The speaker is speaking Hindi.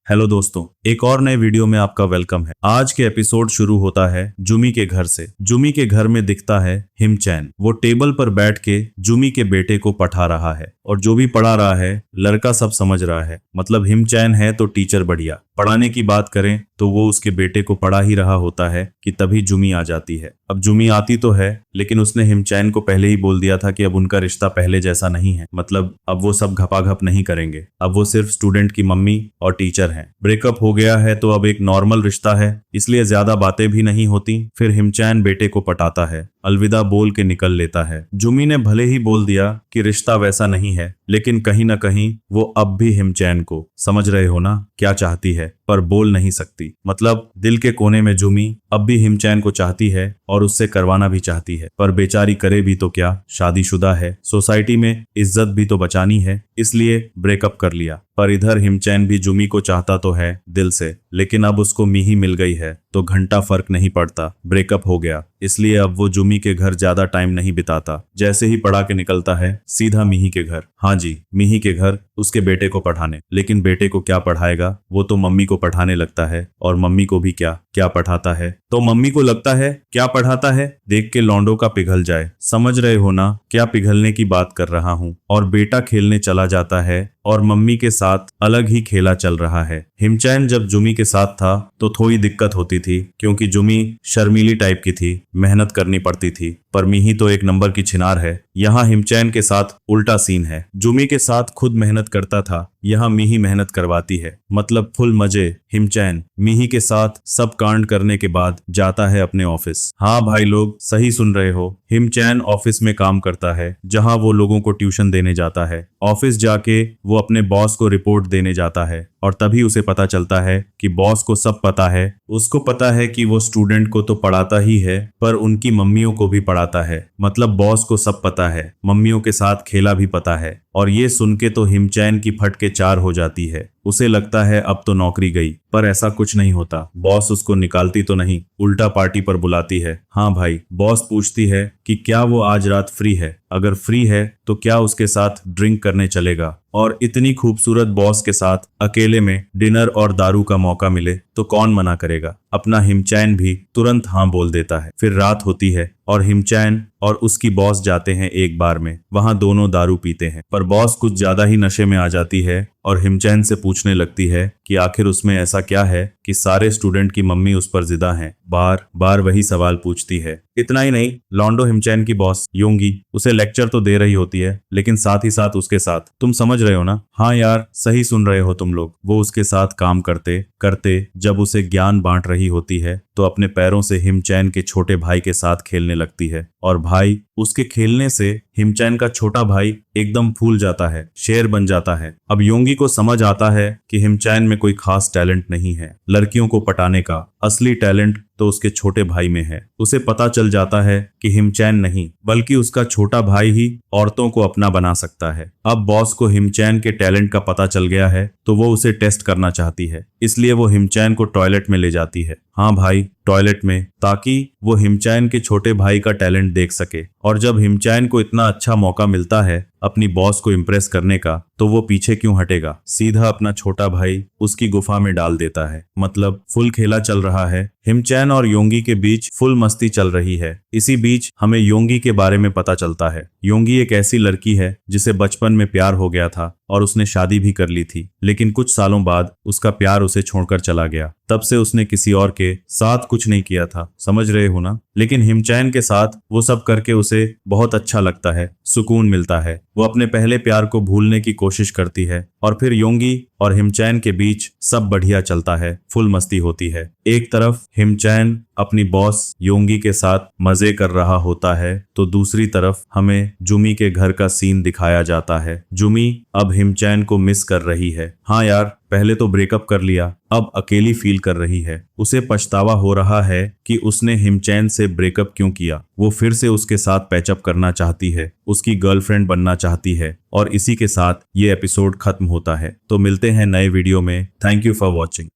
हेलो दोस्तों, एक और नए वीडियो में आपका वेलकम है। आज के एपिसोड शुरू होता है जुमी के घर से। जुमी के घर में दिखता है हिमचैन। वो टेबल पर बैठ के जुमी के बेटे को पढ़ा रहा है और जो भी पढ़ा रहा है लड़का सब समझ रहा है। मतलब हिमचैन है तो टीचर बढ़िया। पढ़ाने की बात करें तो वो उसके बेटे को पढ़ा ही रहा होता है कि तभी जुमी आ जाती है। अब जुमी आती तो है लेकिन उसने हिमचैन को पहले ही बोल दिया था कि अब उनका रिश्ता पहले जैसा नहीं है। मतलब अब वो सब घपाघप नहीं करेंगे। अब वो सिर्फ स्टूडेंट की मम्मी और टीचर हैं। ब्रेकअप हो गया है तो अब एक नॉर्मल रिश्ता है, इसलिए ज्यादा बातें भी नहीं होती। फिर हिमचैन बेटे को पटाता है, अलविदा बोल के निकल लेता है। जुमी ने भले ही बोल दिया कि रिश्ता वैसा नहीं है, लेकिन कहीं ना कहीं वो अब भी हिमचैन को, समझ रहे हो ना, क्या चाहती है पर बोल नहीं सकती। मतलब दिल के कोने में जुमी अब भी हिमचैन को चाहती है और उससे करवाना भी चाहती है, पर बेचारी करे भी तो क्या, शादीशुदा है, सोसाइटी में इज्जत भी तो बचानी है, इसलिए ब्रेकअप कर लिया। पर इधर हिमचैन भी जुमी को चाहता तो है दिल से, लेकिन अब उसको मिही मिल गई है तो घंटा फर्क नहीं पड़ता, ब्रेकअप हो गया। इसलिए अब वो जुमी के घर ज्यादा टाइम नहीं बिताता। जैसे ही पढ़ा के निकलता है सीधा मिही के घर। हाँ जी, मिही के घर उसके बेटे को पढ़ाने। लेकिन बेटे को क्या पढ़ाएगा, वो तो मम्मी को पढ़ाने लगता है। और मम्मी को भी क्या क्या पढ़ाता है, तो मम्मी को लगता है क्या पढ़ाता है, देख के लौंडों का पिघल जाए। समझ रहे हो ना क्या पिघलने की बात कर रहा हूँ। और बेटा खेलने चला जाता है और मम्मी के साथ अलग ही खेला चल रहा है। हिमचैन जब जुमी के साथ था तो थोड़ी दिक्कत होती थी, क्योंकि जुमी शर्मीली टाइप की थी, मेहनत करनी पड़ती थी। पर मिही तो एक नंबर की छिनार है। यहाँ हिमचैन के साथ उल्टा सीन है। जुमी के साथ खुद मेहनत करता था, यहाँ मिही मेहनत करवाती है। मतलब फुल मजे। हिमचैन मिही के साथ सब कांड करने के बाद जाता है अपने ऑफिस। हाँ भाई लोग सही सुन रहे हो, हिमचैन ऑफिस में काम करता है, जहाँ वो लोगों को ट्यूशन देने जाता है। ऑफिस जाके वो अपने बॉस को रिपोर्ट देने जाता है और तभी उसे पता चलता है कि बॉस को सब पता है। उसको पता है कि वो स्टूडेंट को तो पढ़ाता ही है पर उनकी मम्मियों को भी पढ़ाता है। मतलब बॉस को सब पता है, मम्मियों के साथ खेला भी पता है। और ये सुन के तो हिमचैन की फटके चार हो जाती है। उसे लगता है अब तो नौकरी गई, पर ऐसा कुछ नहीं होता। बॉस उसको निकालती तो नहीं, उल्टा पार्टी पर बुलाती है। हाँ भाई, बॉस पूछती है कि क्या वो आज रात फ्री है, अगर फ्री है तो क्या उसके साथ ड्रिंक करने चलेगा। और इतनी खूबसूरत बॉस के साथ अकेले में डिनर और दारू का मौका मिले तो कौन मना करेगा। अपना हिमचैन भी तुरंत हाँ बोल देता है। फिर रात होती है और हिमचैन और उसकी बॉस जाते हैं एक बार में। वहां दोनों दारू पीते हैं, पर बॉस कुछ ज्यादा ही नशे में आ जाती है और हिमचैन से पूछने लगती है कि आखिर उसमें ऐसा क्या है कि सारे स्टूडेंट की मम्मी उस पर जिदा हैं। बार बार वही सवाल पूछती है। इतना ही नहीं, लॉन्डो हिमचैन की बॉस योंगी उसे लेक्चर तो दे रही होती है, लेकिन साथ ही साथ उसके साथ, तुम समझ रहे हो ना, हाँ यार सही सुन रहे हो तुम लोग, वो उसके साथ काम करते करते जब उसे ज्ञान बांट रही होती है तो अपने पैरों से हिमचैन के छोटे भाई के साथ खेलने लगती है। और भाई उसके खेलने से हिमचैन का छोटा भाई एकदम फूल जाता है, शेर बन जाता है। अब योंगी को समझ आता है कि हिमचैन में कोई खास टैलेंट नहीं है, लड़कियों को पटाने का असली टैलेंट तो उसके छोटे भाई में है। उसे पता चल जाता है कि हिमचैन नहीं बल्कि उसका छोटा भाई ही औरतों को अपना बना सकता है। अब बॉस को हिमचैन के टैलेंट का पता चल गया है तो वो उसे टेस्ट करना चाहती है, इसलिए वो हिमचैन को टॉयलेट में ले जाती है। हाँ भाई, टॉयलेट में, ताकि वो हिमचैन के छोटे भाई का टैलेंट देख सके। और जब हिमचैन को इतना अच्छा मौका मिलता है अपनी बॉस को इम्प्रेस करने का तो वो पीछे क्यों हटेगा, सीधा अपना छोटा भाई उसकी गुफा में डाल देता है। मतलब फुल खेला चल रहा है, हिमचैन और योंगी के बीच फुल मस्ती चल रही है। इसी बीच हमें योंगी के बारे में पता चलता है। योंगी एक ऐसी लड़की है जिसे बचपन में प्यार हो गया था और उसने शादी भी कर ली थी, लेकिन कुछ सालों बाद उसका प्यार उसे छोड़कर चला गया। तब से उसने किसी और के साथ कुछ नहीं किया था, समझ रहे हो ना। लेकिन हिमचैन के साथ वो सब करके उसे बहुत अच्छा लगता है, सुकून मिलता है। वो अपने पहले प्यार को भूलने की कोशिश करती है और फिर योंगी और हिमचैन के बीच सब बढ़िया चलता है, फुल मस्ती होती है। एक तरफ हिमचैन अपनी बॉस योंगी के साथ मजे कर रहा होता है तो दूसरी तरफ हमें जुमी के घर का सीन दिखाया जाता है। जुमी अब हिमचैन को मिस कर रही है। हाँ यार, पहले तो ब्रेकअप कर लिया, अब अकेली फील कर रही है। उसे पछतावा हो रहा है कि उसने हिमचैन से ब्रेकअप क्यों किया। वो फिर से उसके साथ पैचअप करना चाहती है, उसकी गर्लफ्रेंड बनना चाहती है। और इसी के साथ ये एपिसोड खत्म होता है। तो मिलते हैं नए वीडियो में। Thank you for watching.